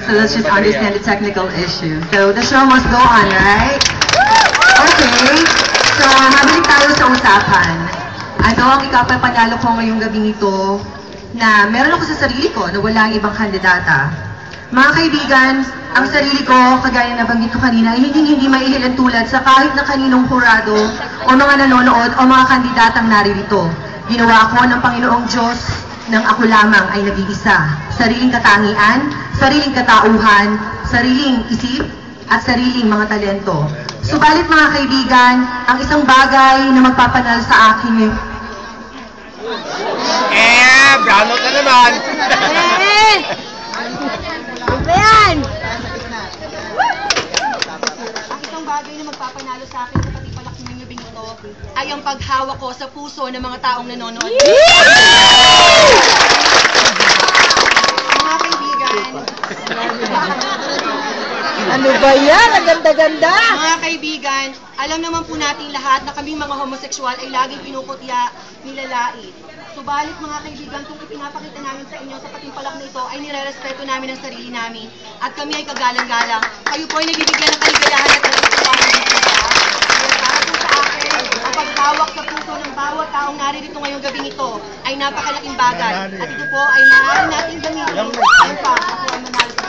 So let's just understand the technical issue. So the show must go on, right? Okay. So mabalik tayo sa usapan. Ano ang ikapapanalo ko ngayong gabing ito na meron ako sa sarili ko na walang ibang kandidata. Mga kaibigan, ang sarili ko, kagaya na banggit ko kanina, ay hindi maihilan tulad sa kahit na kaninong hurado o mga nanonood o mga kandidatang naririto. Ginawa ko ng Panginoong Diyos nang ako lamang ay nag-iisa. Sariling katangian, sariling katauhan, sariling isip, at sariling mga talento. Subalit mga kaibigan, ang isang bagay na magpapanal sa akin brown out na naman! Ayan! Ang isang bagay na magpapanalo sa akin sa patipanak ng gabing ito ay ang paghawak ko sa puso ng mga taong nanonood. Mga kaibigan, Ano ba yan? Ang ganda-ganda! mga kaibigan, alam naman po nating lahat na kaming mga homoseksual ay laging pinuputya, nilalait. Subalit mga kaibigan, kung ipinapakita namin sa inyo sa patimpalak na ito ay nirerespeto namin ang sarili namin at kami ay kagalang-galang. Kayo po ay nabibigyan ng kaligayahan at kaligayahan dito. Kaya para po sa akin, ang paghawak sa puso ng bawat taong naririto ngayong gabing ito ay napakalaking bagay. At ito po ay maaari nating gamitin upang ako ay manalo sa